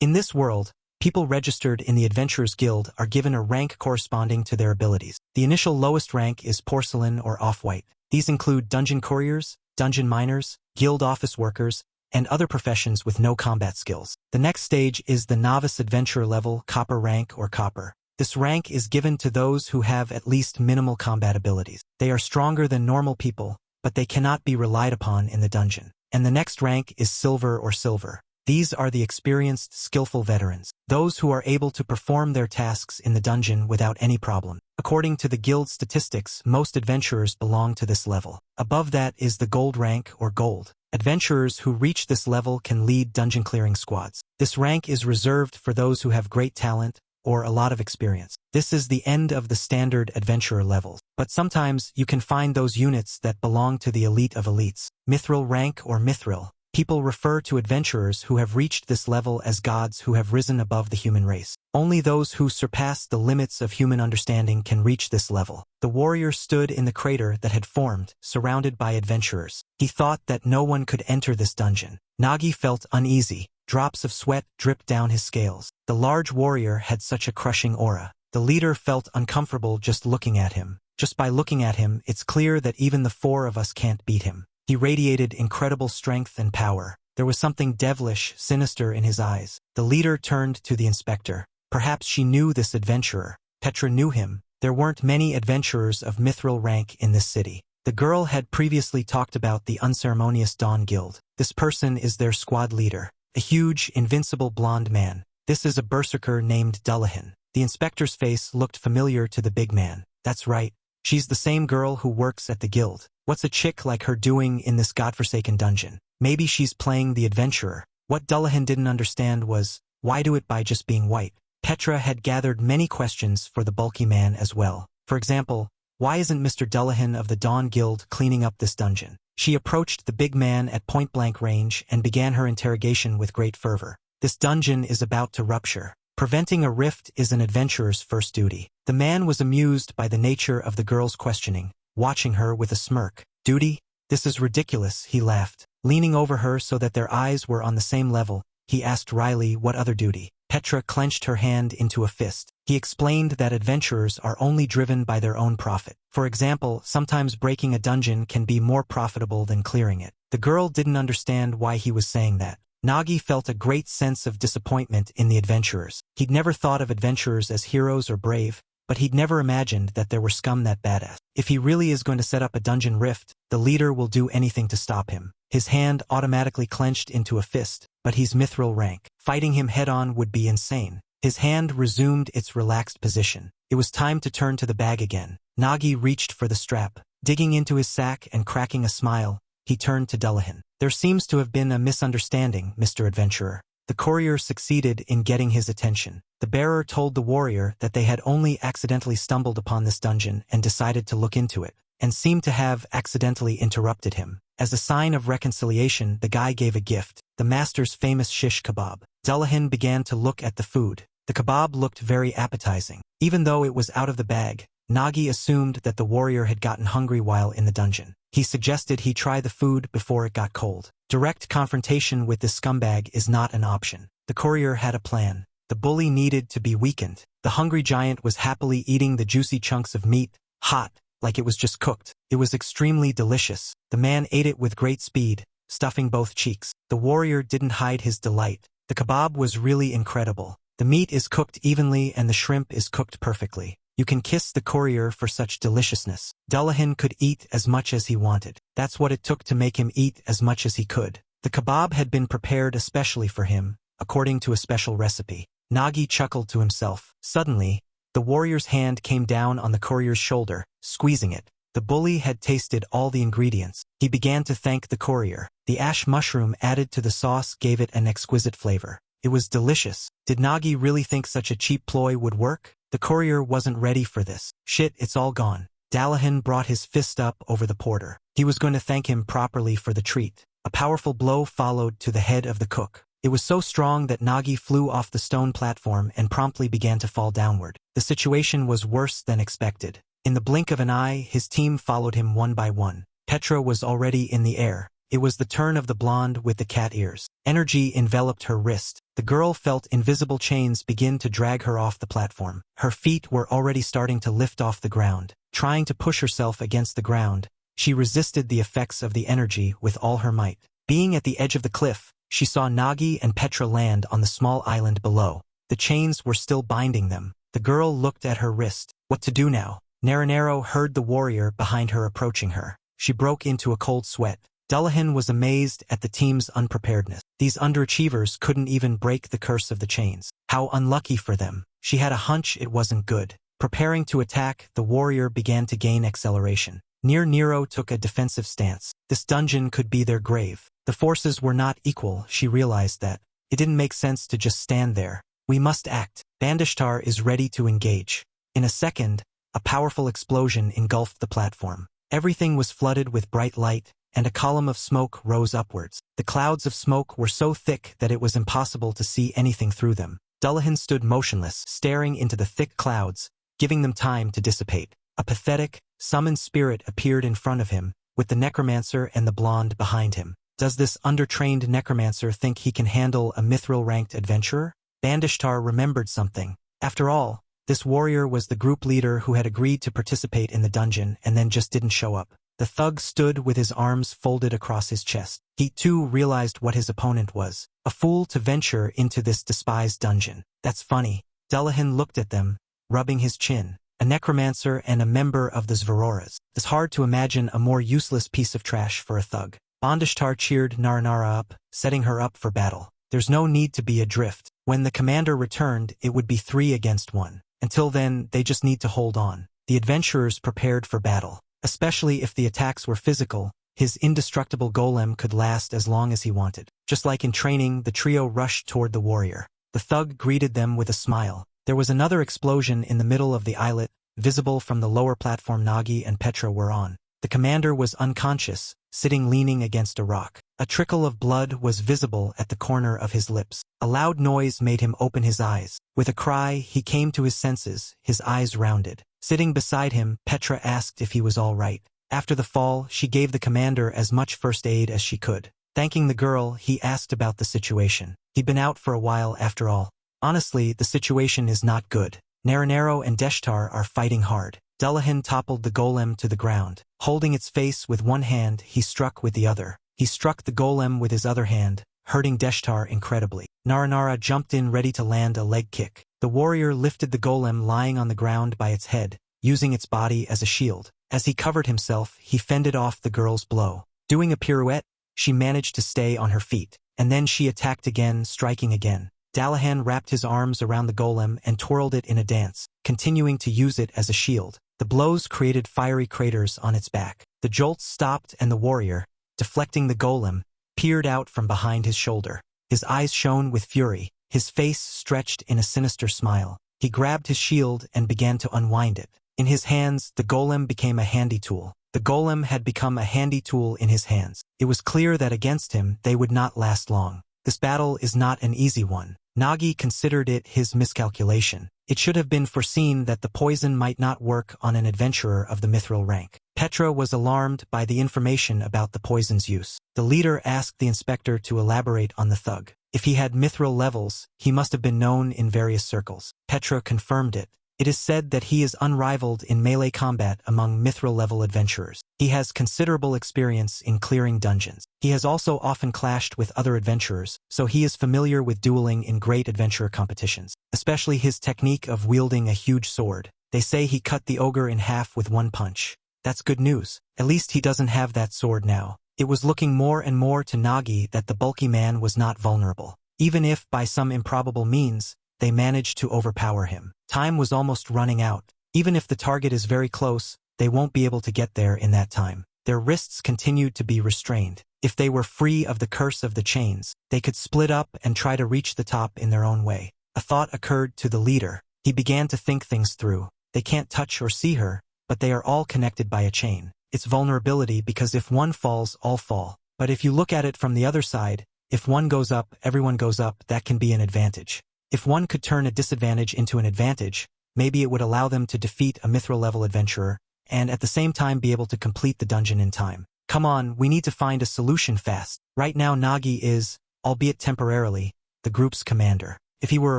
In this world, people registered in the Adventurers Guild are given a rank corresponding to their abilities. The initial lowest rank is porcelain or off-white. These include dungeon couriers, dungeon miners, guild office workers, and other professions with no combat skills. The next stage is the novice adventurer level, copper rank or copper. This rank is given to those who have at least minimal combat abilities. They are stronger than normal people, but they cannot be relied upon in the dungeon. And the next rank is silver or silver. These are the experienced, skillful veterans, those who are able to perform their tasks in the dungeon without any problem. According to the guild statistics, most adventurers belong to this level. Above that is the gold rank or gold. Adventurers who reach this level can lead dungeon clearing squads. This rank is reserved for those who have great talent or a lot of experience. This is the end of the standard adventurer levels. But sometimes you can find those units that belong to the elite of elites. Mithril rank or mithril. People refer to adventurers who have reached this level as gods who have risen above the human race. Only those who surpass the limits of human understanding can reach this level. The warrior stood in the crater that had formed, surrounded by adventurers. He thought that no one could enter this dungeon. Nagi felt uneasy. Drops of sweat dripped down his scales. The large warrior had such a crushing aura. The leader felt uncomfortable just looking at him. Just by looking at him, it's clear that even the four of us can't beat him. He radiated incredible strength and power. There was something devilish, sinister in his eyes. The leader turned to the inspector. Perhaps she knew this adventurer. Petra knew him. There weren't many adventurers of mithril rank in this city. The girl had previously talked about the unceremonious Dawn Guild. This person is their squad leader. A huge, invincible blonde man. This is a berserker named Dullahan. The inspector's face looked familiar to the big man. That's right. She's the same girl who works at the guild. What's a chick like her doing in this godforsaken dungeon? Maybe she's playing the adventurer. What Dullahan didn't understand was, why do it by just being white? Petra had gathered many questions for the bulky man as well. For example, why isn't Mr. Dullahan of the Dawn Guild cleaning up this dungeon? She approached the big man at point-blank range and began her interrogation with great fervor. This dungeon is about to rupture. Preventing a rift is an adventurer's first duty. The man was amused by the nature of the girl's questioning, watching her with a smirk. Duty? This is ridiculous, he laughed. Leaning over her so that their eyes were on the same level, he asked wryly what other duty. Petra clenched her hand into a fist. He explained that adventurers are only driven by their own profit. For example, sometimes breaking a dungeon can be more profitable than clearing it. The girl didn't understand why he was saying that. Nagi felt a great sense of disappointment in the adventurers. He'd never thought of adventurers as heroes or brave, but he'd never imagined that there were scum that badass. If he really is going to set up a dungeon rift, the leader will do anything to stop him. His hand automatically clenched into a fist, but he's mithril rank. Fighting him head-on would be insane. His hand resumed its relaxed position. It was time to turn to the bag again. Nagi reached for the strap. Digging into his sack and cracking a smile, he turned to Dullahan. There seems to have been a misunderstanding, Mr. Adventurer. The courier succeeded in getting his attention. The bearer told the warrior that they had only accidentally stumbled upon this dungeon and decided to look into it, and seemed to have accidentally interrupted him. As a sign of reconciliation, the guy gave a gift, the master's famous shish kebab. Dullahan began to look at the food. The kebab looked very appetizing. Even though it was out of the bag, Nagi assumed that the warrior had gotten hungry while in the dungeon. He suggested he try the food before it got cold. Direct confrontation with this scumbag is not an option. The courier had a plan. The bully needed to be weakened. The hungry giant was happily eating the juicy chunks of meat, hot, like it was just cooked. It was extremely delicious. The man ate it with great speed, stuffing both cheeks. The warrior didn't hide his delight. The kebab was really incredible. The meat is cooked evenly and the shrimp is cooked perfectly. You can kiss the courier for such deliciousness. Dullahan could eat as much as he wanted. That's what it took to make him eat as much as he could. The kebab had been prepared especially for him, according to a special recipe. Nagi chuckled to himself. Suddenly, the warrior's hand came down on the courier's shoulder, squeezing it. The bully had tasted all the ingredients. He began to thank the courier. The ash mushroom added to the sauce gave it an exquisite flavor. It was delicious. Did Nagi really think such a cheap ploy would work? The courier wasn't ready for this. Shit, it's all gone. Dullahan brought his fist up over the porter. He was going to thank him properly for the treat. A powerful blow followed to the head of the cook. It was so strong that Nagi flew off the stone platform and promptly began to fall downward. The situation was worse than expected. In the blink of an eye, his team followed him one by one. Petra was already in the air. It was the turn of the blonde with the cat ears. Energy enveloped her wrist. The girl felt invisible chains begin to drag her off the platform. Her feet were already starting to lift off the ground. Trying to push herself against the ground, she resisted the effects of the energy with all her might. Being at the edge of the cliff, she saw Nagi and Petra land on the small island below. The chains were still binding them. The girl looked at her wrist. What to do now? Naranero heard the warrior behind her approaching her. She broke into a cold sweat. Dullahan was amazed at the team's unpreparedness. These underachievers couldn't even break the curse of the chains. How unlucky for them. She had a hunch it wasn't good. Preparing to attack, the warrior began to gain acceleration. Nero took a defensive stance. This dungeon could be their grave. The forces were not equal, she realized that. It didn't make sense to just stand there. We must act. Bandishtar is ready to engage. In a second, a powerful explosion engulfed the platform. Everything was flooded with bright light, and a column of smoke rose upwards. The clouds of smoke were so thick that it was impossible to see anything through them. Dullahan stood motionless, staring into the thick clouds, giving them time to dissipate. A pathetic, summoned spirit appeared in front of him, with the necromancer and the blonde behind him. Does this undertrained necromancer think he can handle a mithril-ranked adventurer? Bandishtar remembered something. After all, this warrior was the group leader who had agreed to participate in the dungeon and then just didn't show up. The thug stood with his arms folded across his chest. He too realized what his opponent was. A fool to venture into this despised dungeon. That's funny. Dullahan looked at them, rubbing his chin. A necromancer and a member of the Zvaroras. It's hard to imagine a more useless piece of trash for a thug. Bandishtar cheered Naranara up, setting her up for battle. There's no need to be adrift. When the commander returned, it would be 3 against 1. Until then, they just need to hold on. The adventurers prepared for battle. Especially if the attacks were physical, his indestructible golem could last as long as he wanted. Just like in training, the trio rushed toward the warrior. The thug greeted them with a smile. There was another explosion in the middle of the islet, visible from the lower platform Nagi and Petra were on. The commander was unconscious, sitting leaning against a rock. A trickle of blood was visible at the corner of his lips. A loud noise made him open his eyes. With a cry, he came to his senses, his eyes rounded. Sitting beside him, Petra asked if he was all right. After the fall, she gave the commander as much first aid as she could. Thanking the girl, he asked about the situation. He'd been out for a while after all. Honestly, the situation is not good. Naranero and Deshtar are fighting hard. Dullahan toppled the golem to the ground. Holding its face with one hand, he struck with the other. He struck the golem with his other hand, hurting Deshtar incredibly. Naranara jumped in ready to land a leg kick. The warrior lifted the golem lying on the ground by its head, using its body as a shield. As he covered himself, he fended off the girl's blow. Doing a pirouette, she managed to stay on her feet, and then she attacked again, striking again. Dullahan wrapped his arms around the golem and twirled it in a dance, continuing to use it as a shield. The blows created fiery craters on its back. The jolts stopped and the warrior, deflecting the golem, peered out from behind his shoulder. His eyes shone with fury, his face stretched in a sinister smile. He grabbed his shield and began to unwind it. In his hands, the golem became a handy tool. The golem had become a handy tool in his hands. It was clear that against him, they would not last long. This battle is not an easy one. Nagi considered it his miscalculation. It should have been foreseen that the poison might not work on an adventurer of the mithril rank. Petra was alarmed by the information about the poison's use. The leader asked the inspector to elaborate on the thug. If he had mithril levels, he must have been known in various circles. Petra confirmed it. It is said that he is unrivaled in melee combat among mithril-level adventurers. He has considerable experience in clearing dungeons. He has also often clashed with other adventurers, so he is familiar with dueling in great adventurer competitions, especially his technique of wielding a huge sword. They say he cut the ogre in half with one punch. That's good news. At least he doesn't have that sword now. It was looking more and more to Nagi that the bulky man was not vulnerable. Even if, by some improbable means, they managed to overpower him. Time was almost running out. Even if the target is very close, they won't be able to get there in that time. Their wrists continued to be restrained. If they were free of the curse of the chains, they could split up and try to reach the top in their own way. A thought occurred to the leader. He began to think things through. They can't touch or see her, but they are all connected by a chain. It's vulnerability because if one falls, all fall. But if you look at it from the other side, if one goes up, everyone goes up, that can be an advantage. If one could turn a disadvantage into an advantage, maybe it would allow them to defeat a mithril-level adventurer, and at the same time be able to complete the dungeon in time. Come on, we need to find a solution fast. Right now Nagi is, albeit temporarily, the group's commander. If he were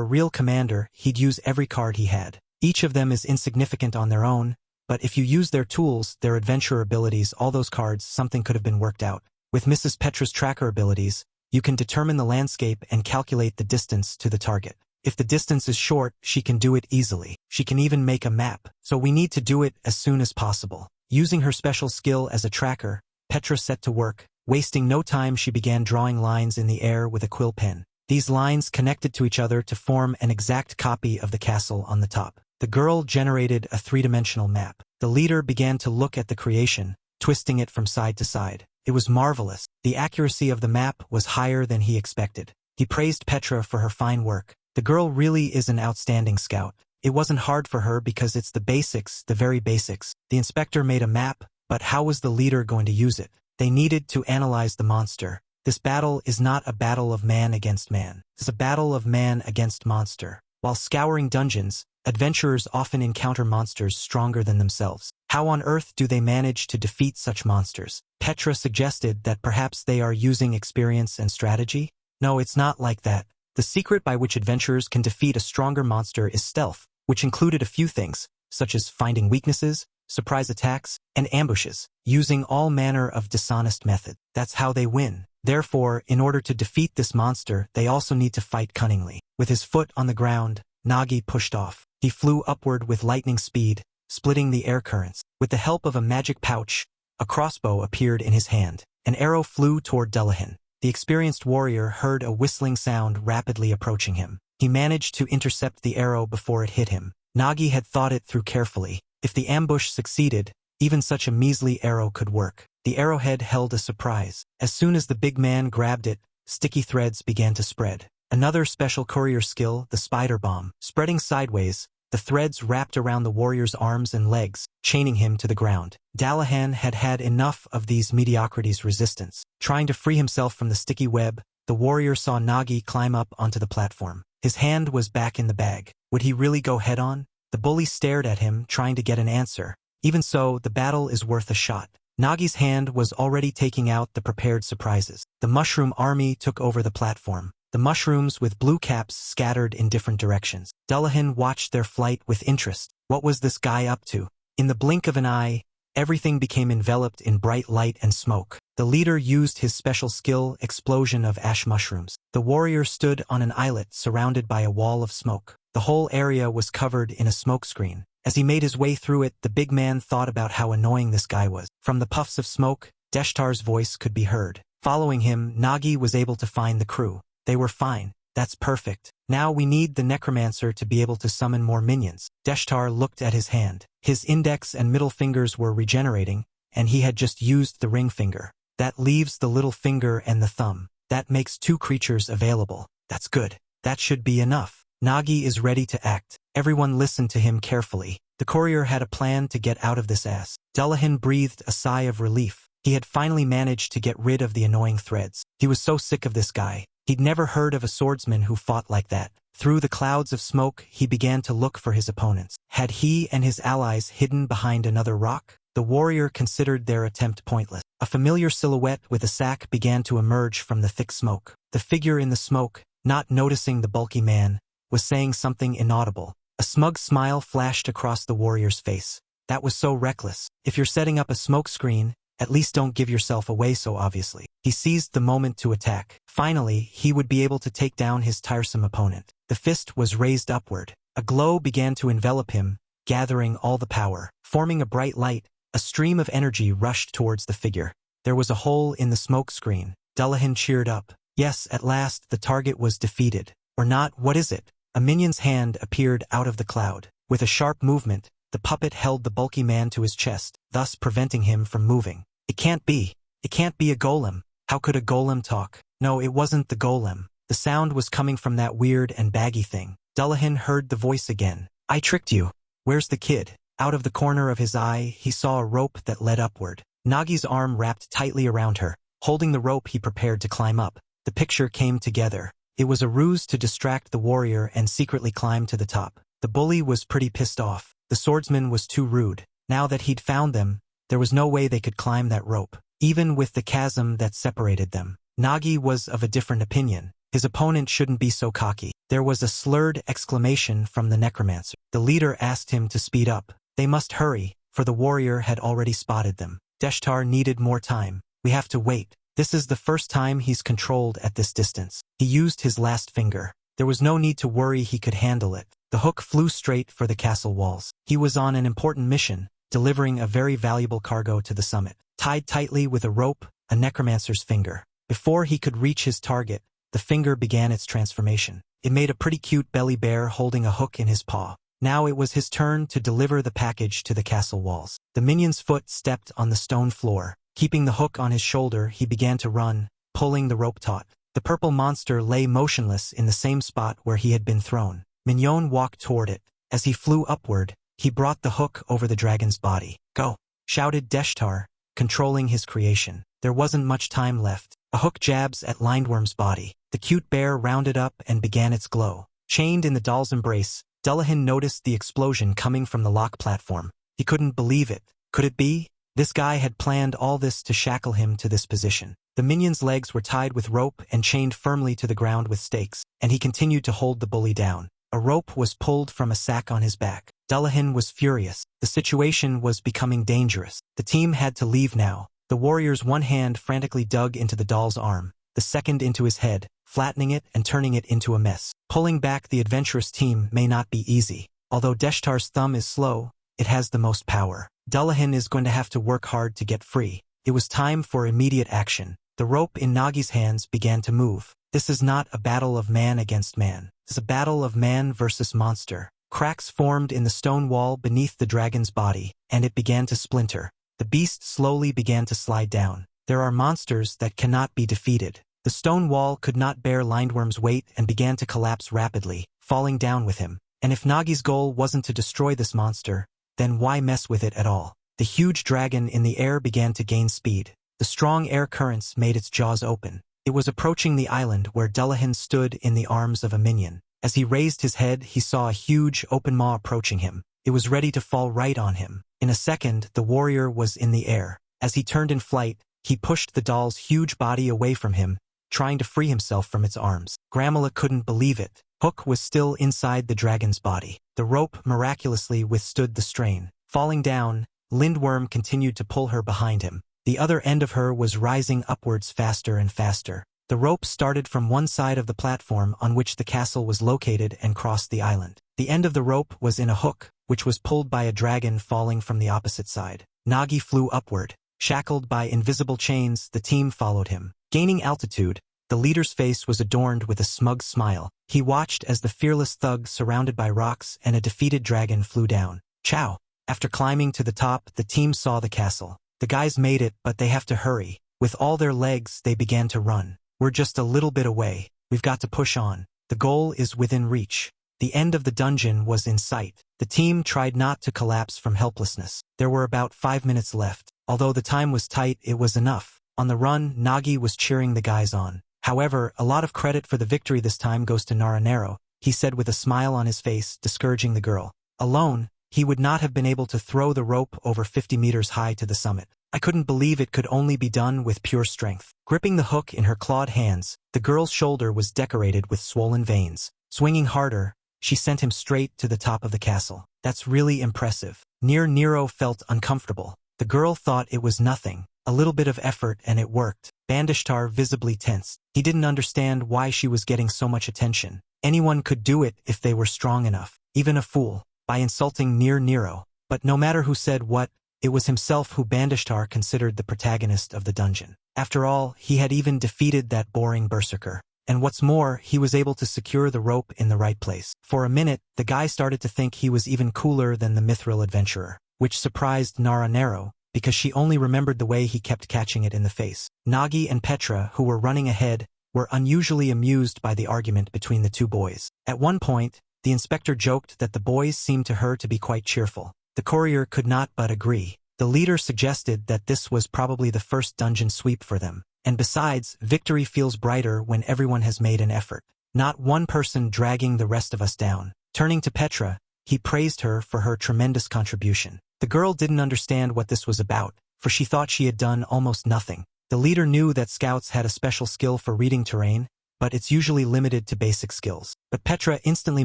a real commander, he'd use every card he had. Each of them is insignificant on their own, but if you use their tools, their adventure abilities, all those cards, something could have been worked out. With Mrs. Petra's tracker abilities, you can determine the landscape and calculate the distance to the target. If the distance is short, she can do it easily. She can even make a map, so we need to do it as soon as possible. Using her special skill as a tracker, Petra set to work. Wasting no time, she began drawing lines in the air with a quill pen. These lines connected to each other to form an exact copy of the castle on the top. The girl generated a three-dimensional map. The leader began to look at the creation, twisting it from side to side. It was marvelous. The accuracy of the map was higher than he expected. He praised Petra for her fine work. The girl really is an outstanding scout. It wasn't hard for her because it's the basics, the very basics. The inspector made a map, but how was the leader going to use it? They needed to analyze the monster. This battle is not a battle of man against man. It's a battle of man against monster. While scouring dungeons, adventurers often encounter monsters stronger than themselves. How on earth do they manage to defeat such monsters? Petra suggested that perhaps they are using experience and strategy? No, it's not like that. The secret by which adventurers can defeat a stronger monster is stealth, which included a few things, such as finding weaknesses, surprise attacks, and ambushes, using all manner of dishonest methods. That's how they win. Therefore, in order to defeat this monster, they also need to fight cunningly. With his foot on the ground, Nagi pushed off. He flew upward with lightning speed, splitting the air currents. With the help of a magic pouch, a crossbow appeared in his hand. An arrow flew toward Dullahan. The experienced warrior heard a whistling sound rapidly approaching him. He managed to intercept the arrow before it hit him. Nagi had thought it through carefully. If the ambush succeeded, even such a measly arrow could work. The arrowhead held a surprise. As soon as the big man grabbed it, sticky threads began to spread. Another special courier skill, the spider bomb. Spreading sideways, the threads wrapped around the warrior's arms and legs, chaining him to the ground. Dullahan had had enough of these mediocrities' resistance. Trying to free himself from the sticky web, the warrior saw Nagi climb up onto the platform. His hand was back in the bag. Would he really go head-on? The bully stared at him, trying to get an answer. Even so, the battle is worth a shot. Nagi's hand was already taking out the prepared surprises. The mushroom army took over the platform. The mushrooms with blue caps scattered in different directions. Dullahan watched their flight with interest. What was this guy up to? In the blink of an eye, everything became enveloped in bright light and smoke. The leader used his special skill, explosion of ash mushrooms. The warrior stood on an islet surrounded by a wall of smoke. The whole area was covered in a smoke screen. As he made his way through it, the big man thought about how annoying this guy was. From the puffs of smoke, Deshtar's voice could be heard. Following him, Nagi was able to find the crew. They were fine. That's perfect. Now we need the necromancer to be able to summon more minions. Deshtar looked at his hand. His index and middle fingers were regenerating, and he had just used the ring finger. That leaves the little finger and the thumb. That makes 2 creatures available. That's good. That should be enough. Nagi is ready to act. Everyone listened to him carefully. The courier had a plan to get out of this ass. Dullahan breathed a sigh of relief. He had finally managed to get rid of the annoying threads. He was so sick of this guy. He'd never heard of a swordsman who fought like that. Through the clouds of smoke, he began to look for his opponents. Had he and his allies hidden behind another rock? The warrior considered their attempt pointless. A familiar silhouette with a sack began to emerge from the thick smoke. The figure in the smoke, not noticing the bulky man, was saying something inaudible. A smug smile flashed across the warrior's face. That was so reckless. If you're setting up a smoke screen, at least don't give yourself away so obviously. He seized the moment to attack. Finally, he would be able to take down his tiresome opponent. The fist was raised upward. A glow began to envelop him, gathering all the power. Forming a bright light, a stream of energy rushed towards the figure. There was a hole in the smoke screen. Dullahan cheered up. Yes, at last the target was defeated. Or not, what is it? A minion's hand appeared out of the cloud. With a sharp movement, the puppet held the bulky man to his chest, thus preventing him from moving. It can't be. It can't be a golem. How could a golem talk? No, it wasn't the golem. The sound was coming from that weird and baggy thing. Dullahan heard the voice again. I tricked you. Where's the kid? Out of the corner of his eye, he saw a rope that led upward. Nagi's arm wrapped tightly around her. Holding the rope, he prepared to climb up. The picture came together. It was a ruse to distract the warrior and secretly climb to the top. The bully was pretty pissed off. The swordsman was too rude. Now that he'd found them, there was no way they could climb that rope. even with the chasm that separated them. Nagi was of a different opinion. His opponent shouldn't be so cocky. There was a slurred exclamation from the necromancer. The leader asked him to speed up. They must hurry, for the warrior had already spotted them. Deshtar needed more time. We have to wait. This is the first time he's controlled at this distance. He used his last finger. There was no need to worry, he could handle it. The hook flew straight for the castle walls. He was on an important mission, delivering a very valuable cargo to the summit. Tied tightly with a rope, a necromancer's finger. Before he could reach his target, the finger began its transformation. It made a pretty cute belly bear holding a hook in his paw. Now it was his turn to deliver the package to the castle walls. The minion's foot stepped on the stone floor. Keeping the hook on his shoulder, he began to run, pulling the rope taut. The purple monster lay motionless in the same spot where he had been thrown. Mignon walked toward it. As he flew upward, he brought the hook over the dragon's body. "Go!" shouted Deshtar, controlling his creation. There wasn't much time left. A hook jabs at Lindworm's body. The cute bear rounded up and began its glow. Chained in the doll's embrace, Dullahan noticed the explosion coming from the lock platform. He couldn't believe it. Could it be? This guy had planned all this to shackle him to this position. The minion's legs were tied with rope and chained firmly to the ground with stakes, and he continued to hold the bully down. A rope was pulled from a sack on his back. Dullahan was furious. The situation was becoming dangerous. The team had to leave now. The warrior's one hand frantically dug into the doll's arm, the second into his head, flattening it and turning it into a mess. Pulling back the adventurous team may not be easy. Although Deshtar's thumb is slow, it has the most power. Dullahan is going to have to work hard to get free. It was time for immediate action. The rope in Nagi's hands began to move. This is not a battle of man against man. It's a battle of man versus monster. Cracks formed in the stone wall beneath the dragon's body, and it began to splinter. The beast slowly began to slide down. There are monsters that cannot be defeated. The stone wall could not bear Lindworm's weight and began to collapse rapidly, falling down with him. And if Nagi's goal wasn't to destroy this monster, then why mess with it at all? The huge dragon in the air began to gain speed. The strong air currents made its jaws open. It was approaching the island where Dullahan stood in the arms of a minion. As he raised his head, he saw a huge open maw approaching him. It was ready to fall right on him. In a second, the warrior was in the air. As he turned in flight, he pushed the doll's huge body away from him, trying to free himself from its arms. Gramela couldn't believe it. Hook was still inside the dragon's body. The rope miraculously withstood the strain. Falling down, Lindworm continued to pull her behind him. The other end of her was rising upwards faster and faster. The rope started from one side of the platform on which the castle was located and crossed the island. The end of the rope was in a hook, which was pulled by a dragon falling from the opposite side. Nagi flew upward. Shackled by invisible chains, the team followed him. Gaining altitude, the leader's face was adorned with a smug smile. He watched as the fearless thug surrounded by rocks and a defeated dragon flew down. Chow! After climbing to the top, the team saw the castle. The guys made it, but they have to hurry. With all their legs, they began to run. We're just a little bit away. We've got to push on. The goal is within reach. The end of the dungeon was in sight. The team tried not to collapse from helplessness. There were about 5 minutes left. Although the time was tight, it was enough. On the run, Nagi was cheering the guys on. However, a lot of credit for the victory this time goes to Naranero, he said with a smile on his face, discouraging the girl. Alone, he would not have been able to throw the rope over 50 meters high to the summit. I couldn't believe it could only be done with pure strength. Gripping the hook in her clawed hands, the girl's shoulder was decorated with swollen veins. Swinging harder, she sent him straight to the top of the castle. That's really impressive. Nero felt uncomfortable. The girl thought it was nothing. A little bit of effort and it worked. Bandishtar visibly tensed. He didn't understand why she was getting so much attention. Anyone could do it if they were strong enough. Even a fool. By insulting Nero. But no matter who said what, it was himself who Bandishtar considered the protagonist of the dungeon. After all, he had even defeated that boring berserker. And what's more, he was able to secure the rope in the right place. For a minute, the guy started to think he was even cooler than the mithril adventurer, which surprised Naranero, because she only remembered the way he kept catching it in the face. Nagi and Petra, who were running ahead, were unusually amused by the argument between the two boys. At one point, the inspector joked that the boys seemed to her to be quite cheerful. The courier could not but agree. The leader suggested that this was probably the first dungeon sweep for them. And besides, victory feels brighter when everyone has made an effort. Not one person dragging the rest of us down. Turning to Petra, he praised her for her tremendous contribution. The girl didn't understand what this was about. for she thought she had done almost nothing. The leader knew that scouts had a special skill for reading terrain, but it's usually limited to basic skills. But Petra instantly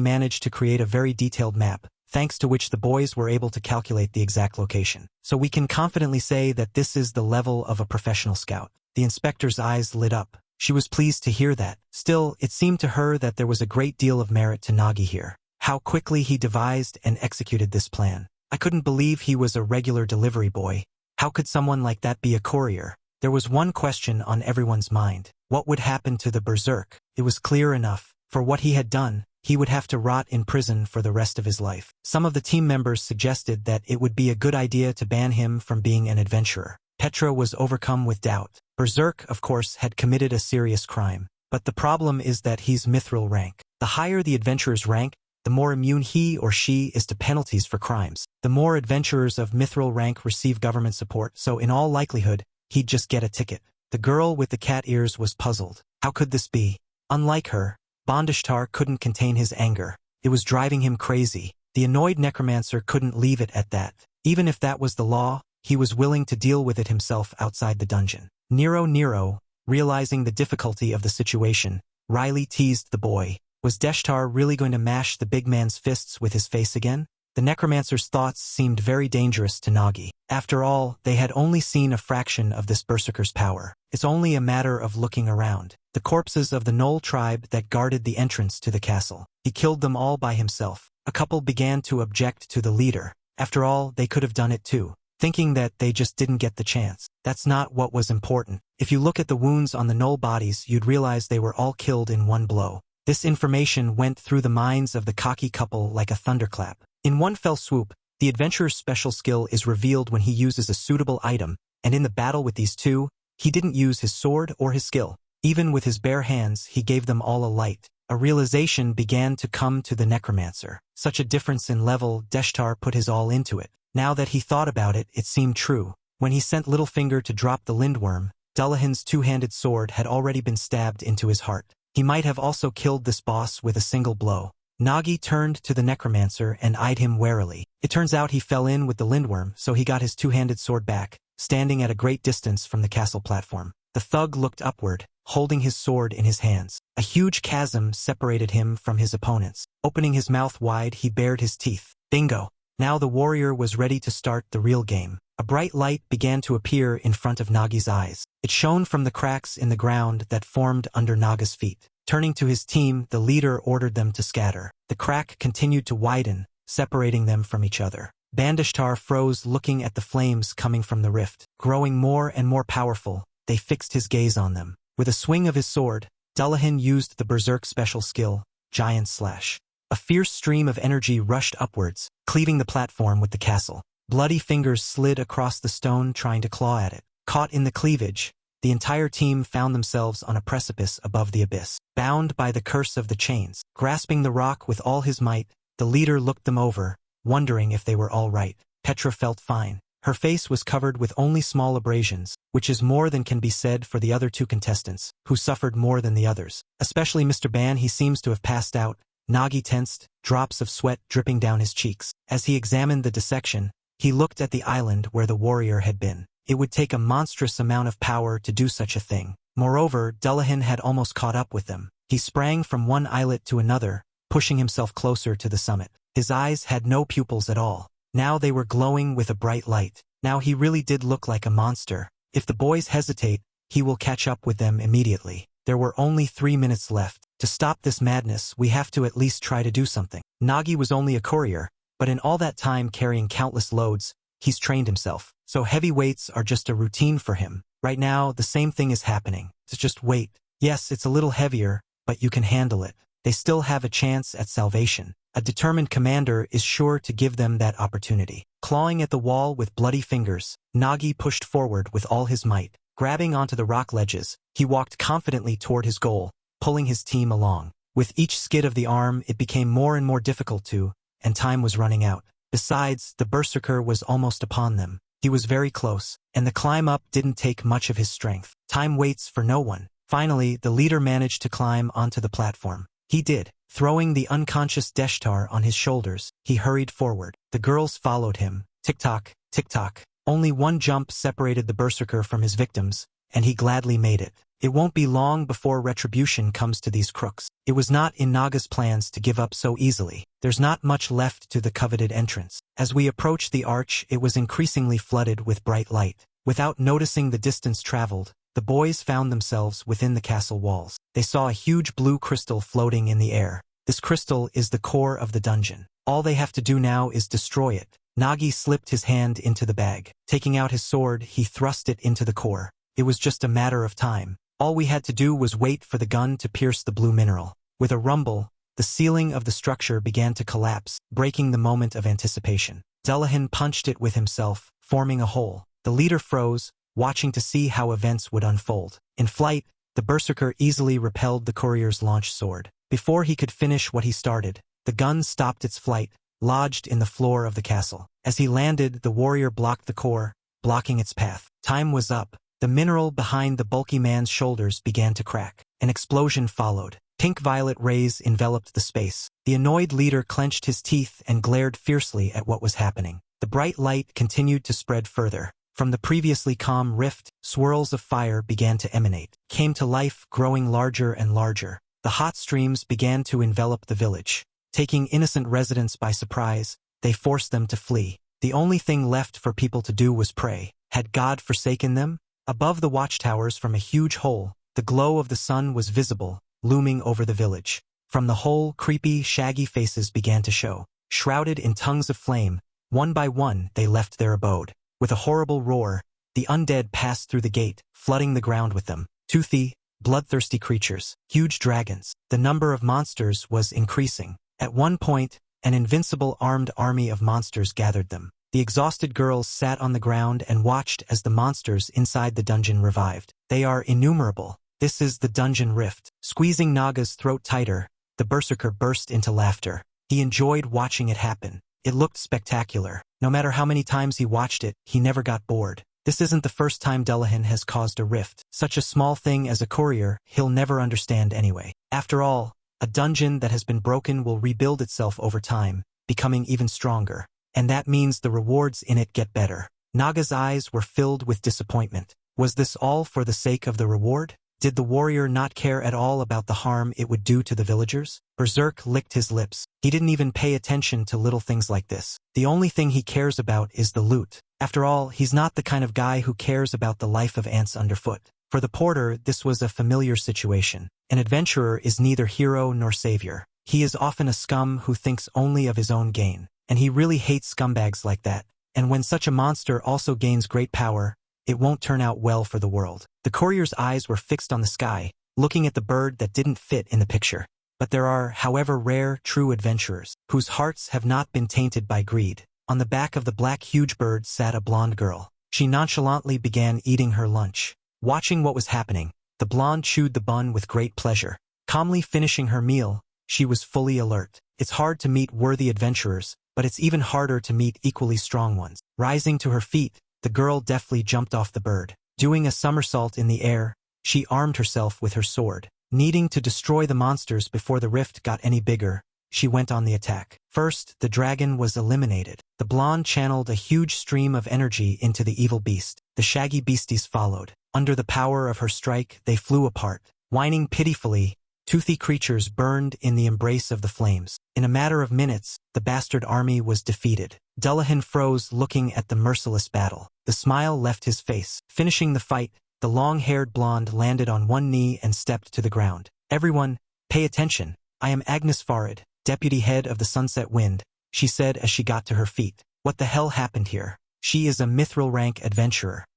managed to create a very detailed map, thanks to which the boys were able to calculate the exact location. So we can confidently say that this is the level of a professional scout. The inspector's eyes lit up. She was pleased to hear that. Still, it seemed to her that there was a great deal of merit to Nagi here. How quickly he devised and executed this plan. I couldn't believe he was a regular delivery boy. How could someone like that be a courier? There was one question on everyone's mind. What would happen to the berserk? It was clear enough. For what he had done, he would have to rot in prison for the rest of his life. Some of the team members suggested that it would be a good idea to ban him from being an adventurer. Petra was overcome with doubt. Berserk, of course, had committed a serious crime. But the problem is that he's mithril rank. The higher the adventurer's rank, the more immune he or she is to penalties for crimes. The more adventurers of mithril rank receive government support, so in all likelihood, he'd just get a ticket. The girl with the cat ears was puzzled. How could this be? Unlike her, Bondishtar couldn't contain his anger. It was driving him crazy. The annoyed necromancer couldn't leave it at that. Even if that was the law, he was willing to deal with it himself outside the dungeon. Nero, realizing the difficulty of the situation, Riley teased the boy. Was Deshtar really going to mash the big man's fists with his face again? The necromancer's thoughts seemed very dangerous to Nagi. After all, they had only seen a fraction of this berserker's power. It's only a matter of looking around. The corpses of the Knoll tribe that guarded the entrance to the castle. He killed them all by himself. A couple began to object to the leader. After all, they could have done it too, thinking that they just didn't get the chance. That's not what was important. If you look at the wounds on the Knoll bodies, you'd realize they were all killed in one blow. This information went through the minds of the cocky couple like a thunderclap. In one fell swoop, the adventurer's special skill is revealed when he uses a suitable item, and in the battle with these two, he didn't use his sword or his skill. Even with his bare hands, he gave them all a light. A realization began to come to the necromancer. Such a difference in level, Deshtar put his all into it. Now that he thought about it, it seemed true. When he sent Littlefinger to drop the lindworm, Dullahan's two-handed sword had already been stabbed into his heart. He might have also killed this boss with a single blow. Nagi turned to the necromancer and eyed him warily. It turns out he fell in with the lindworm, so he got his two-handed sword back, standing at a great distance from the castle platform. The thug looked upward, holding his sword in his hands. A huge chasm separated him from his opponents. Opening his mouth wide, he bared his teeth. Bingo! Now the warrior was ready to start the real game. A bright light began to appear in front of Nagi's eyes. It shone from the cracks in the ground that formed under Naga's feet. Turning to his team, the leader ordered them to scatter. The crack continued to widen, separating them from each other. Bandishtar froze, looking at the flames coming from the rift. Growing more and more powerful, they fixed his gaze on them. With a swing of his sword, Dullahan used the berserk special skill, Giant Slash. A fierce stream of energy rushed upwards, cleaving the platform with the castle. Bloody fingers slid across the stone trying to claw at it. Caught in the cleavage, the entire team found themselves on a precipice above the abyss, bound by the curse of the chains. Grasping the rock with all his might, the leader looked them over, wondering if they were all right. Petra felt fine. Her face was covered with only small abrasions, which is more than can be said for the other two contestants, who suffered more than the others. Especially Mr. Ban, he seems to have passed out. Nagi tensed, drops of sweat dripping down his cheeks. As he examined the dissection, he looked at the island where the warrior had been. It would take a monstrous amount of power to do such a thing. Moreover, Dullahan had almost caught up with them. He sprang from one islet to another, pushing himself closer to the summit. His eyes had no pupils at all. Now they were glowing with a bright light. Now he really did look like a monster. If the boys hesitate, he will catch up with them immediately. There were only 3 minutes left. To stop this madness, we have to at least try to do something. Nagi was only a courier, but in all that time carrying countless loads, he's trained himself. So heavy weights are just a routine for him. Right now, the same thing is happening. It's just weight. Yes, it's a little heavier, but you can handle it. They still have a chance at salvation. A determined commander is sure to give them that opportunity. Clawing at the wall with bloody fingers, Nagi pushed forward with all his might. Grabbing onto the rock ledges, he walked confidently toward his goal, pulling his team along. With each skid of the arm, it became more and more difficult to, and time was running out. Besides, the berserker was almost upon them. He was very close, and the climb up didn't take much of his strength. Time waits for no one. Finally, the leader managed to climb onto the platform. He did. Throwing the unconscious Deshtar on his shoulders, he hurried forward. The girls followed him. Tick-tock, tick-tock. Only one jump separated the berserker from his victims, and he gladly made it. It won't be long before retribution comes to these crooks. It was not in Naga's plans to give up so easily. There's not much left to the coveted entrance. As we approached the arch, it was increasingly flooded with bright light. Without noticing the distance traveled, the boys found themselves within the castle walls. They saw a huge blue crystal floating in the air. This crystal is the core of the dungeon. All they have to do now is destroy it. Nagi slipped his hand into the bag. Taking out his sword, he thrust it into the core. It was just a matter of time. All we had to do was wait for the gun to pierce the blue mineral. With a rumble, the ceiling of the structure began to collapse, breaking the moment of anticipation. Dullahan punched it with himself, forming a hole. The leader froze, watching to see how events would unfold. In flight, the berserker easily repelled the courier's launched sword. Before he could finish what he started, the gun stopped its flight, lodged in the floor of the castle. As he landed, the warrior blocked the core, blocking its path. Time was up. The mineral behind the bulky man's shoulders began to crack. An explosion followed. Pink-violet rays enveloped the space. The annoyed leader clenched his teeth and glared fiercely at what was happening. The bright light continued to spread further. From the previously calm rift, swirls of fire began to emanate, came to life, growing larger and larger. The hot streams began to envelop the village. Taking innocent residents by surprise, they forced them to flee. The only thing left for people to do was pray. Had God forsaken them? Above the watchtowers from a huge hole, the glow of the sun was visible, looming over the village. From the hole, creepy, shaggy faces began to show. Shrouded in tongues of flame, one by one they left their abode. With a horrible roar, the undead passed through the gate, flooding the ground with them. Toothy, bloodthirsty creatures, huge dragons. The number of monsters was increasing. At one point, an invincible armed army of monsters gathered them. The exhausted girls sat on the ground and watched as the monsters inside the dungeon revived. They are innumerable. This is the dungeon rift. Squeezing Naga's throat tighter, the berserker burst into laughter. He enjoyed watching it happen. It looked spectacular. No matter how many times he watched it, he never got bored. This isn't the first time Dullahan has caused a rift. Such a small thing as a courier, he'll never understand anyway. After all, a dungeon that has been broken will rebuild itself over time, becoming even stronger. And that means the rewards in it get better. Naga's eyes were filled with disappointment. Was this all for the sake of the reward? Did the warrior not care at all about the harm it would do to the villagers? Berserk licked his lips. He didn't even pay attention to little things like this. The only thing he cares about is the loot. After all, he's not the kind of guy who cares about the life of ants underfoot. For the porter, this was a familiar situation. An adventurer is neither hero nor savior. He is often a scum who thinks only of his own gain. And he really hates scumbags like that. And when such a monster also gains great power, it won't turn out well for the world. The courier's eyes were fixed on the sky, looking at the bird that didn't fit in the picture. But there are, however rare, true adventurers, whose hearts have not been tainted by greed. On the back of the black huge bird sat a blonde girl. She nonchalantly began eating her lunch. Watching what was happening, the blonde chewed the bun with great pleasure. Calmly finishing her meal, she was fully alert. It's hard to meet worthy adventurers, but it's even harder to meet equally strong ones. Rising to her feet, the girl deftly jumped off the bird. Doing a somersault in the air, she armed herself with her sword. Needing to destroy the monsters before the rift got any bigger, she went on the attack. First, the dragon was eliminated. The blonde channeled a huge stream of energy into the evil beast. The shaggy beasties followed. Under the power of her strike, they flew apart. Whining pitifully, toothy creatures burned in the embrace of the flames. In a matter of minutes, the bastard army was defeated. Dullahan froze looking at the merciless battle. The smile left his face. Finishing the fight, the long-haired blonde landed on one knee and stepped to the ground. Everyone, pay attention. I am Agnes Farid, deputy head of the Sunset Wind, she said as she got to her feet. What the hell happened here? She is a mithril rank adventurer.